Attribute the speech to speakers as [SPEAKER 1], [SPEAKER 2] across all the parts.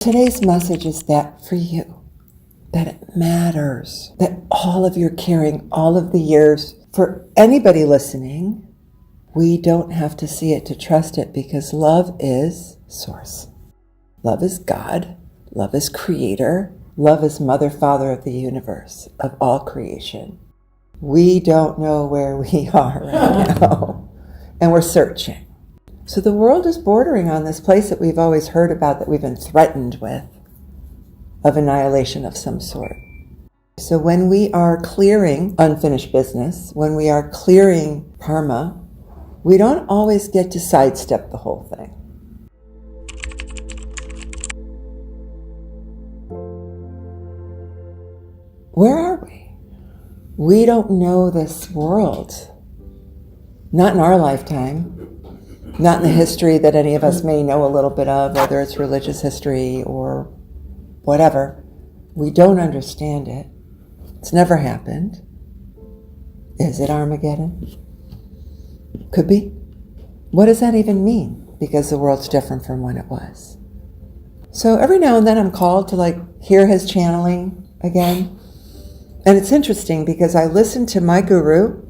[SPEAKER 1] Today's message is that for you, that it matters, that all of your caring, all of the years, for anybody listening, we don't have to see it to trust it, because love is source. Love is God. Love is creator. Love is mother, father of the universe, of all creation. We don't know where we are right now, and we're searching. So the world is bordering on this place that we've always heard about, that we've been threatened with, of annihilation of some sort. So when we are clearing unfinished business, when we are clearing karma, we don't always get to sidestep the whole thing. Where are we? We don't know this world. Not in our lifetime. Not in the history that any of us may know a little bit of, whether it's religious history or whatever. We don't understand it. It's never happened. Is it Armageddon? Could be. What does that even mean? Because the world's different from when it was. So every now and then I'm called to hear his channeling again. And it's interesting because I listened to my guru.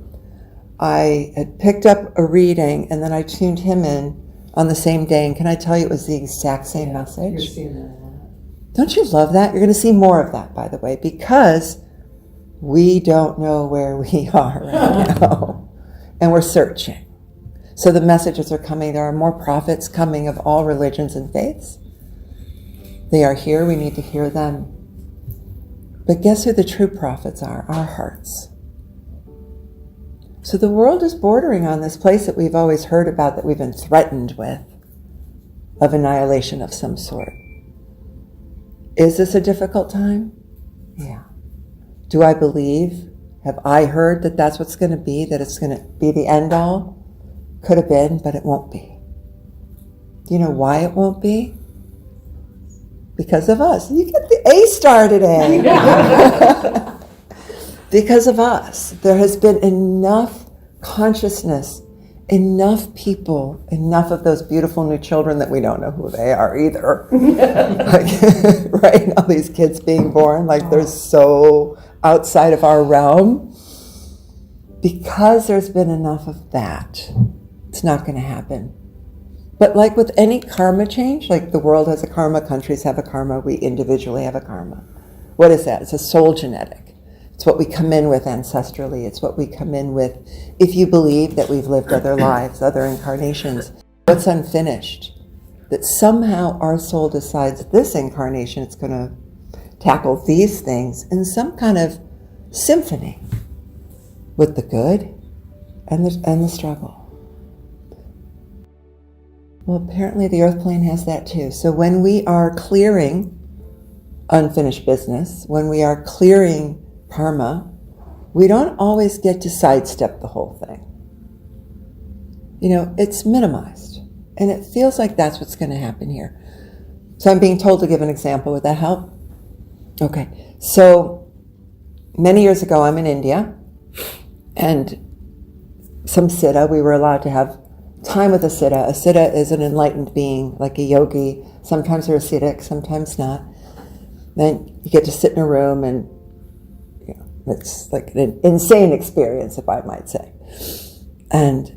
[SPEAKER 1] I had picked up a reading and then I tuned him in on the same day. And can I tell you, it was the exact same message?
[SPEAKER 2] You're seeing that a lot.
[SPEAKER 1] Don't you love that? You're going to see more of that, by the way, because we don't know where we are right now. And we're searching. So the messages are coming. There are more prophets coming of all religions and faiths. They are here. We need to hear them. But guess who the true prophets are? Our hearts. So the world is bordering on this place that we've always heard about, that we've been threatened with, of annihilation of some sort. Is this a difficult time? Yeah. Do I believe? Have I heard that that's what's going to be, that it's going to be the end all? Could have been, but it won't be. Do you know why it won't be? Because of us. You get the A star today. Because of us. There has been enough consciousness, enough people, enough of those beautiful new children that we don't know who they are either. Right? All these kids being born, they're so outside of our realm. Because there's been enough of that, it's not going to happen. But like with any karma change, like the world has a karma, countries have a karma, we individually have a karma. What is that? It's a soul genetic. It's what we come in with ancestrally. It's what we come in with if you believe that we've lived other lives, other incarnations. What's unfinished? That somehow our soul decides this incarnation it's going to tackle these things in some kind of symphony with the good and the struggle. Well, apparently the earth plane has that too. So when we are clearing unfinished business, when we are clearing karma, we don't always get to sidestep the whole thing. It's minimized. And it feels like that's what's going to happen here. So I'm being told to give an example. Would that help? Okay. So many years ago, I'm in India, and some siddha, we were allowed to have time with a siddha. A siddha is an enlightened being, like a yogi. Sometimes they're Acidic, sometimes not. Then you get to sit in a room, and it's like an insane experience, if I might say. And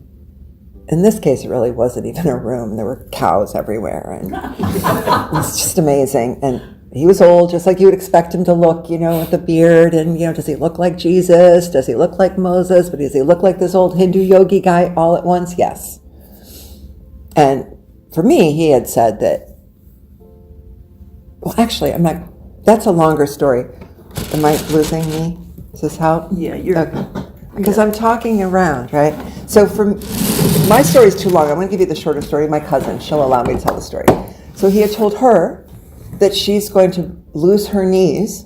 [SPEAKER 1] in this case, it really wasn't even a room. There were cows everywhere, and it was just amazing. And he was old, just like you would expect him to look, with the beard. And, does he look like Jesus? Does he look like Moses? But does he look like this old Hindu yogi guy all at once? Yes. And for me, he had said that, well, actually, that's a longer story. Am I losing me? Does this help?
[SPEAKER 2] Yeah, you're...
[SPEAKER 1] Okay. Because I'm talking around, right? So my story is too long. I'm going to give you the shorter story. My cousin, she'll allow me to tell the story. So he had told her that she's going to lose her knees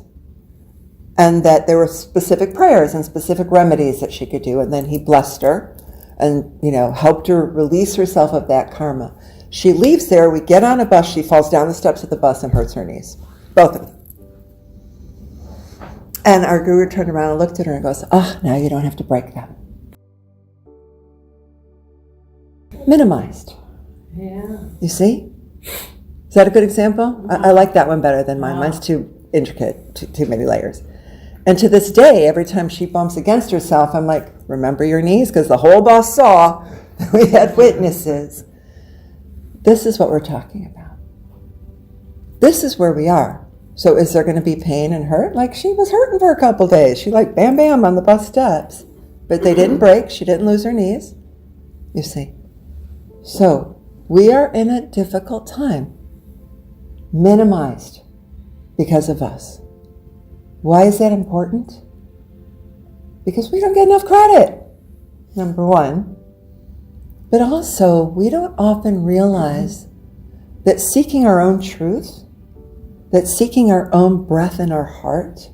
[SPEAKER 1] and that there were specific prayers and specific remedies that she could do. And then he blessed her and, helped her release herself of that karma. She leaves there. We get on a bus. She falls down the steps of the bus and hurts her knees. Both of them. And our guru turned around and looked at her and goes, now you don't have to break them. Minimized.
[SPEAKER 2] Yeah.
[SPEAKER 1] You see? Does that a good example? I like that one better than mine. Mine's too intricate, too many layers. And to this day, every time she bumps against herself, I'm like, remember your knees, because the whole bus saw we had witnesses. This is what we're talking about. This is where we are. So is there going to be pain and hurt? Like, she was hurting for a couple days. She like bam, bam on the bus steps. But they didn't break. She didn't lose her knees. You see. So we are in a difficult time. Minimized because of us. Why is that important? Because we don't get enough credit, number one. But also, we don't often realize that seeking our own truth, that seeking our own breath in our heart,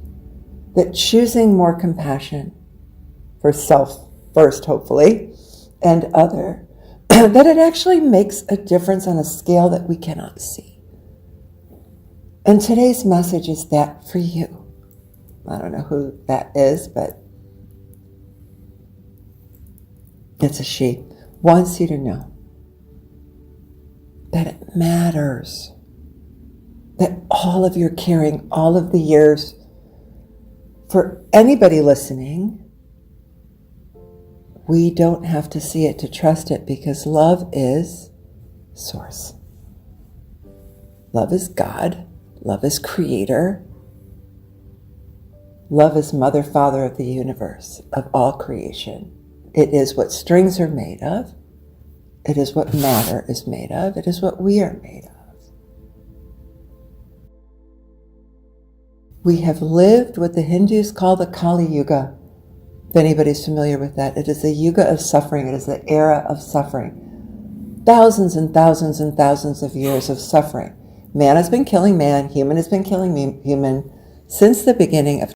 [SPEAKER 1] that choosing more compassion for self first, hopefully, and other, that it actually makes a difference on a scale that we cannot see. And today's message is that for you. I don't know who that is, but it's a she. Wants you to know that it matters. That all of your caring, all of the years, for anybody listening, we don't have to see it to trust it, because love is source. Love is God. Love is creator. Love is mother, father of the universe, of all creation. It is what strings are made of. It is what matter is made of. It is what we are made of. We have lived what the Hindus call the Kali Yuga. If anybody's familiar with that, it is a yuga of suffering. It is the era of suffering. Thousands and thousands and thousands of years of suffering. Man has been killing man. Human has been killing human since the beginning of